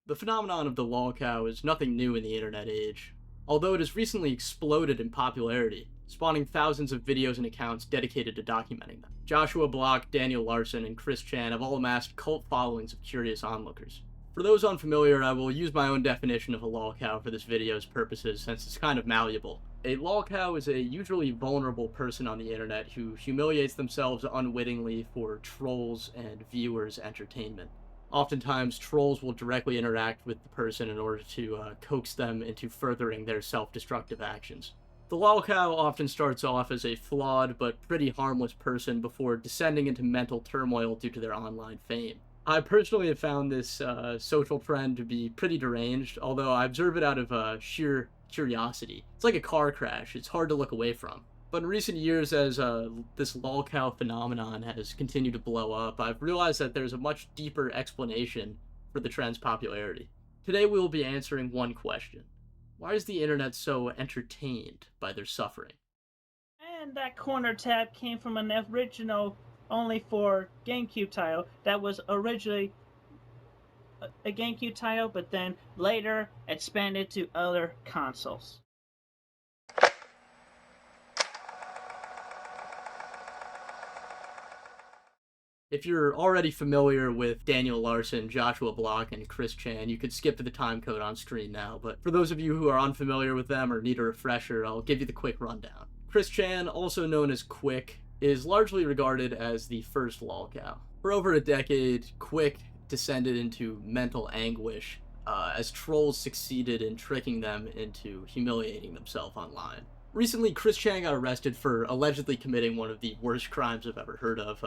The phenomenon of the lolcow is nothing new in the internet age, although it has recently exploded in popularity, spawning thousands of videos and accounts dedicated to documenting them. Joshua Block, Daniel Larson, and Chris Chan have all amassed cult followings of curious onlookers. For those unfamiliar, I will use my own definition of a lolcow for this video's purposes since it's kind of malleable. A lolcow is a usually vulnerable person on the internet who humiliates themselves unwittingly for trolls' and viewers' entertainment. Oftentimes, trolls will directly interact with the person in order to coax them into furthering their self-destructive actions. The lolcow often starts off as a flawed but pretty harmless person before descending into mental turmoil due to their online fame. I personally have found this social trend to be pretty deranged, although I observe it out of sheer curiosity. It's like a car crash, it's hard to look away from. But in recent years, as this lolcow phenomenon has continued to blow up, I've realized that there's a much deeper explanation for the trend's popularity. Today we will be answering one question. Why is the internet so entertained by their suffering? And that corner tab came from an original only for GameCube title that was originally a GameCube title, but then later expanded to other consoles. If you're already familiar with Daniel Larson, Joshua Block, and Chris Chan, you could skip to the time code on screen now, but for those of you who are unfamiliar with them or need a refresher, I'll give you the quick rundown. Chris Chan, also known as Quick, is largely regarded as the first lolcow. For over a decade, Quick descended into mental anguish as trolls succeeded in tricking them into humiliating themselves online. Recently, Chris Chan got arrested for allegedly committing one of the worst crimes I've ever heard of,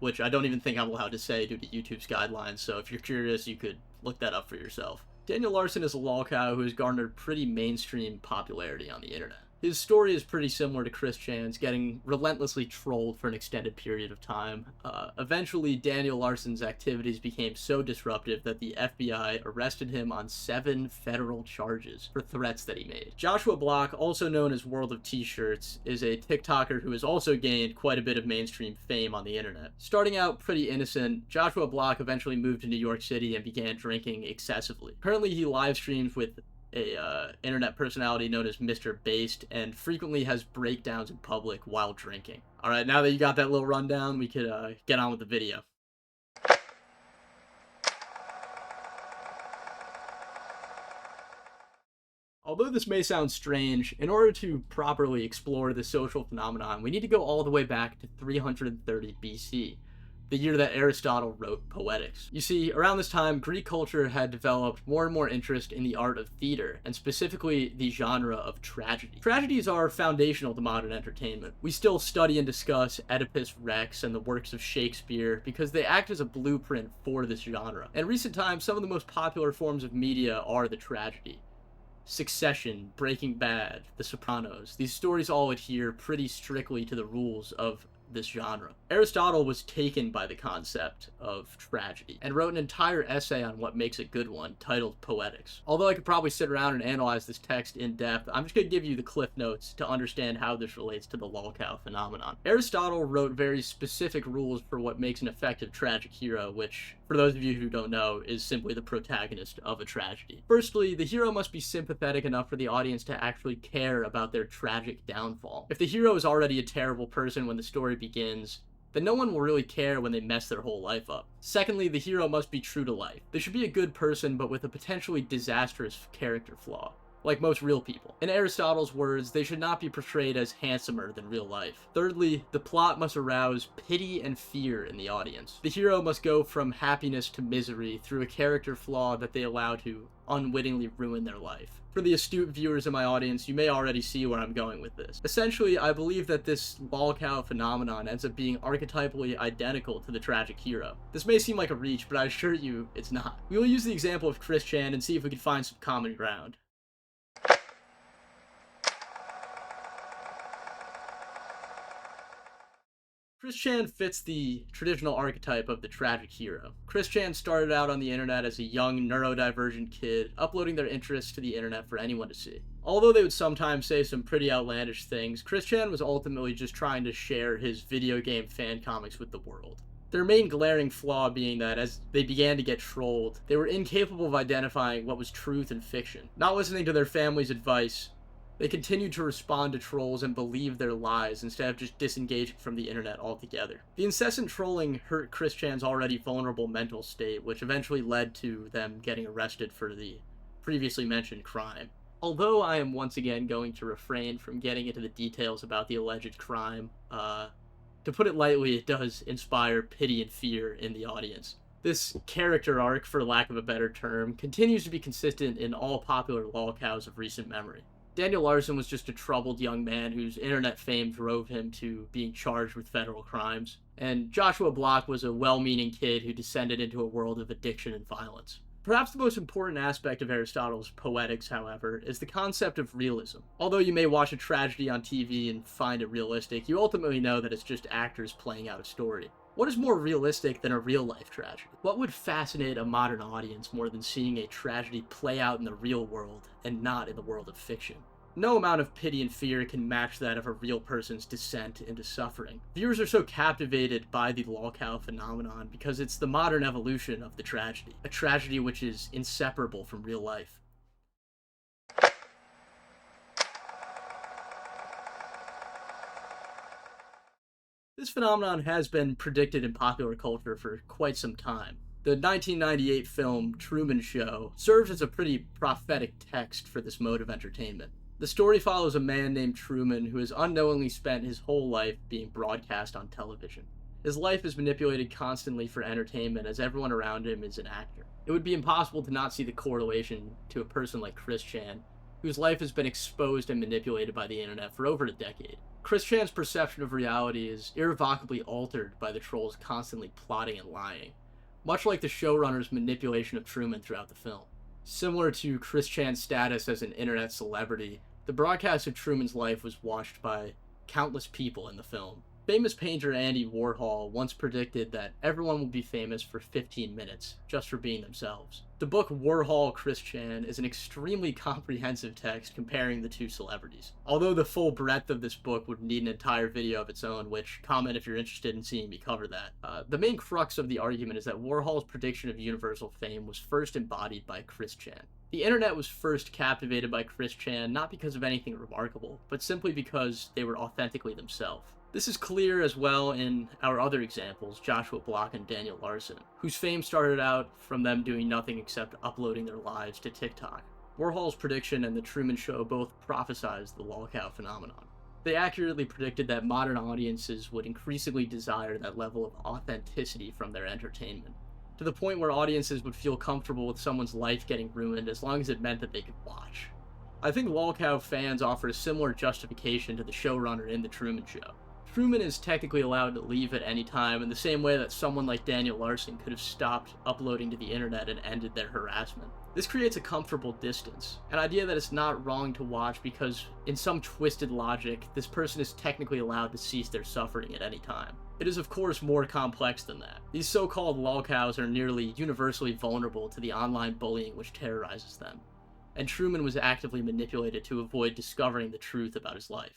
which I don't even think I'm allowed to say due to YouTube's guidelines, so if you're curious, you could look that up for yourself. Daniel Larson is a lolcow who has garnered pretty mainstream popularity on the internet. His story is pretty similar to Chris Chan's, getting relentlessly trolled for an extended period of time. Eventually, Daniel Larson's activities became so disruptive that the FBI arrested him on 7 federal charges for threats that he made. Joshua Block, also known as World of T-Shirts, is a TikToker who has also gained quite a bit of mainstream fame on the internet. Starting out pretty innocent, Joshua Block eventually moved to New York City and began drinking excessively. Currently, he live streams with a internet personality known as Mr. Based and frequently has breakdowns in public while drinking. Alright, now that you got that little rundown, we could get on with the video. Although this may sound strange, in order to properly explore the social phenomenon, we need to go all the way back to 330 BC. The year that Aristotle wrote Poetics. You see, around this time, Greek culture had developed more and more interest in the art of theater, and specifically the genre of tragedy. Tragedies are foundational to modern entertainment. We still study and discuss Oedipus Rex and the works of Shakespeare because they act as a blueprint for this genre. In recent times, some of the most popular forms of media are the tragedy. Succession, Breaking Bad, The Sopranos. These stories all adhere pretty strictly to the rules of this genre. Aristotle was taken by the concept of tragedy and wrote an entire essay on what makes a good one titled Poetics. Although I could probably sit around and analyze this text in depth, I'm just going to give you the cliff notes to understand how this relates to the lolcow phenomenon. Aristotle wrote very specific rules for what makes an effective tragic hero, which, for those of you who don't know, is simply the protagonist of a tragedy. Firstly, the hero must be sympathetic enough for the audience to actually care about their tragic downfall. If the hero is already a terrible person when the story begins, then no one will really care when they mess their whole life up. Secondly, the hero must be true to life. They should be a good person, but with a potentially disastrous character flaw, like most real people. In Aristotle's words, they should not be portrayed as handsomer than real life. Thirdly, the plot must arouse pity and fear in the audience. The hero must go from happiness to misery through a character flaw that they allow to unwittingly ruin their life. For the astute viewers in my audience, you may already see where I'm going with this. Essentially, I believe that this lolcow phenomenon ends up being archetypally identical to the tragic hero. This may seem like a reach, but I assure you, it's not. We will use the example of Chris Chan and see if we can find some common ground. Chris Chan fits the traditional archetype of the tragic hero. Chris Chan started out on the internet as a young, neurodivergent kid, uploading their interests to the internet for anyone to see. Although they would sometimes say some pretty outlandish things, Chris Chan was ultimately just trying to share his video game fan comics with the world. Their main glaring flaw being that as they began to get trolled, they were incapable of identifying what was truth and fiction. Not listening to their family's advice, they continued to respond to trolls and believe their lies instead of just disengaging from the internet altogether. The incessant trolling hurt Chris Chan's already vulnerable mental state, which eventually led to them getting arrested for the previously mentioned crime. Although I am once again going to refrain from getting into the details about the alleged crime, to put it lightly, it does inspire pity and fear in the audience. This character arc, for lack of a better term, continues to be consistent in all popular Lolcows of recent memory. Daniel Larson was just a troubled young man whose internet fame drove him to being charged with federal crimes, and Joshua Block was a well-meaning kid who descended into a world of addiction and violence. Perhaps the most important aspect of Aristotle's Poetics, however, is the concept of realism. Although you may watch a tragedy on TV and find it realistic, you ultimately know that it's just actors playing out a story. What is more realistic than a real-life tragedy? What would fascinate a modern audience more than seeing a tragedy play out in the real world and not in the world of fiction? No amount of pity and fear can match that of a real person's descent into suffering. Viewers are so captivated by the Lolcow phenomenon because it's the modern evolution of the tragedy, a tragedy which is inseparable from real life. This phenomenon has been predicted in popular culture for quite some time. The 1998 film Truman Show serves as a pretty prophetic text for this mode of entertainment. The story follows a man named Truman who has unknowingly spent his whole life being broadcast on television. His life is manipulated constantly for entertainment as everyone around him is an actor. It would be impossible to not see the correlation to a person like Chris Chan, whose life has been exposed and manipulated by the internet for over a decade. Chris Chan's perception of reality is irrevocably altered by the trolls constantly plotting and lying, much like the showrunner's manipulation of Truman throughout the film. Similar to Chris Chan's status as an internet celebrity, the broadcast of Truman's life was watched by countless people in the film. Famous painter Andy Warhol once predicted that everyone will be famous for 15 minutes, just for being themselves. The book Warhol, Chris Chan is an extremely comprehensive text comparing the two celebrities. Although the full breadth of this book would need an entire video of its own, which, comment if you're interested in seeing me cover that. The main crux of the argument is that Warhol's prediction of universal fame was first embodied by Chris Chan. The internet was first captivated by Chris Chan not because of anything remarkable, but simply because they were authentically themselves. This is clear as well in our other examples, Joshua Block and Daniel Larson, whose fame started out from them doing nothing except uploading their lives to TikTok. Warhol's prediction and The Truman Show both prophesized the Lolcow phenomenon. They accurately predicted that modern audiences would increasingly desire that level of authenticity from their entertainment, to the point where audiences would feel comfortable with someone's life getting ruined as long as it meant that they could watch. I think Lolcow fans offer a similar justification to the showrunner in The Truman Show. Truman is technically allowed to leave at any time in the same way that someone like Daniel Larson could have stopped uploading to the internet and ended their harassment. This creates a comfortable distance, an idea that it's not wrong to watch because, in some twisted logic, this person is technically allowed to cease their suffering at any time. It is of course more complex than that. These so-called Lolcows are nearly universally vulnerable to the online bullying which terrorizes them, and Truman was actively manipulated to avoid discovering the truth about his life.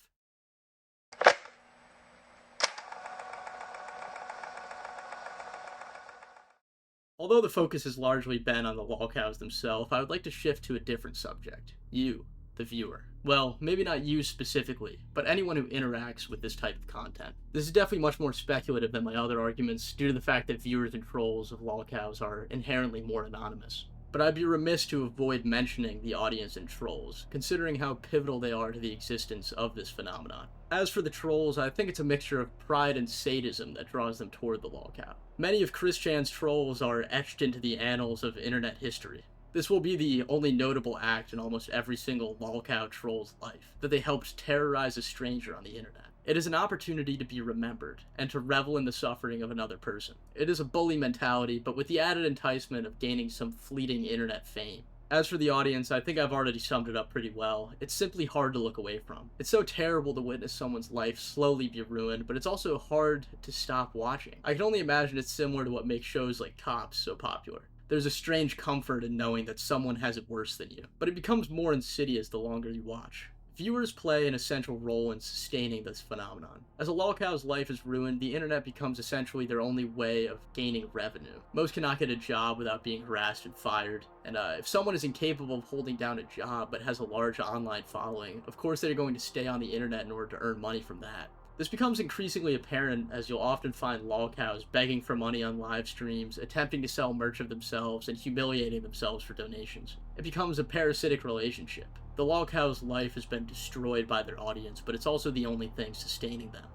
Although the focus has largely been on the Lolcows themselves, I would like to shift to a different subject. You, the viewer. Well, maybe not you specifically, but anyone who interacts with this type of content. This is definitely much more speculative than my other arguments due to the fact that viewers and trolls of Lolcows are inherently more anonymous. But I'd be remiss to avoid mentioning the audience and trolls, considering how pivotal they are to the existence of this phenomenon. As for the trolls, I think it's a mixture of pride and sadism that draws them toward the Lolcow. Many of Chris Chan's trolls are etched into the annals of internet history. This will be the only notable act in almost every single Lolcow troll's life, that they helped terrorize a stranger on the internet. It is an opportunity to be remembered, and to revel in the suffering of another person. It is a bully mentality, but with the added enticement of gaining some fleeting internet fame. As for the audience, I think I've already summed it up pretty well. It's simply hard to look away from. It's so terrible to witness someone's life slowly be ruined, but it's also hard to stop watching. I can only imagine it's similar to what makes shows like Cops so popular. There's a strange comfort in knowing that someone has it worse than you, but it becomes more insidious the longer you watch. Viewers play an essential role in sustaining this phenomenon. As a Lolcow's life is ruined, the internet becomes essentially their only way of gaining revenue. Most cannot get a job without being harassed and fired, and if someone is incapable of holding down a job but has a large online following, of course they're going to stay on the internet in order to earn money from that. This becomes increasingly apparent as you'll often find Lolcows begging for money on live streams, attempting to sell merch of themselves, and humiliating themselves for donations. It becomes a parasitic relationship. The Lolcow's life has been destroyed by their audience, but it's also the only thing sustaining them.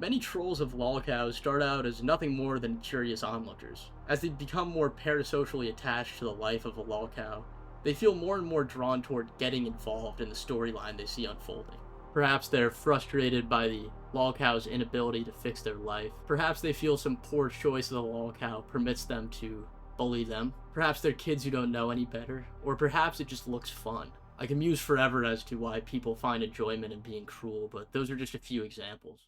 Many trolls of Lolcows start out as nothing more than curious onlookers. As they become more parasocially attached to the life of a Lolcow, they feel more and more drawn toward getting involved in the storyline they see unfolding. Perhaps they're frustrated by the Lolcow's inability to fix their life. Perhaps they feel some poor choice of the Lolcow permits them to bully them. Perhaps they're kids who don't know any better. Or perhaps it just looks fun. I can muse forever as to why people find enjoyment in being cruel, but those are just a few examples.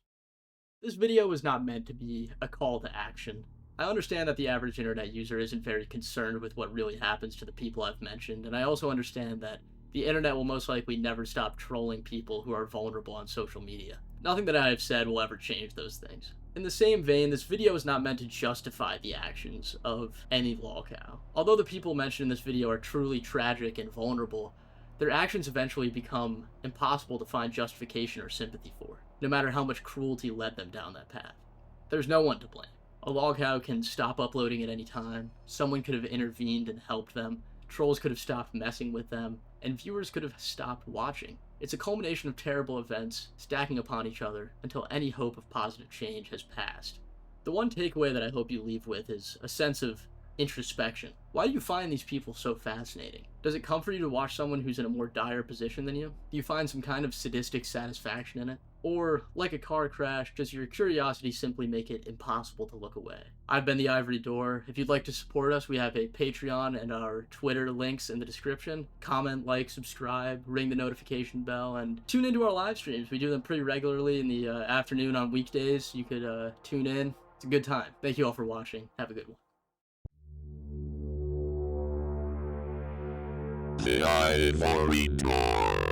This video was not meant to be a call to action. I understand that the average internet user isn't very concerned with what really happens to the people I've mentioned, and I also understand that the internet will most likely never stop trolling people who are vulnerable on social media. Nothing that I have said will ever change those things. In the same vein, this video is not meant to justify the actions of any Lolcow. Although the people mentioned in this video are truly tragic and vulnerable, their actions eventually become impossible to find justification or sympathy for, no matter how much cruelty led them down that path. There's no one to blame. A Lolcow can stop uploading at any time, someone could have intervened and helped them, trolls could have stopped messing with them, and viewers could have stopped watching. It's a culmination of terrible events stacking upon each other until any hope of positive change has passed. The one takeaway that I hope you leave with is a sense of introspection. Why do you find these people so fascinating? Does it comfort you to watch someone who's in a more dire position than you? Do you find some kind of sadistic satisfaction in it? Or, like a car crash, does your curiosity simply make it impossible to look away? I've been the Ivory Door. If you'd like to support us, we have a Patreon and our Twitter links in the description. Comment, like, subscribe, ring the notification bell, and tune into our live streams. We do them pretty regularly in the afternoon on weekdays. You could tune in. It's a good time. Thank you all for watching. Have a good one. The Ivory Door.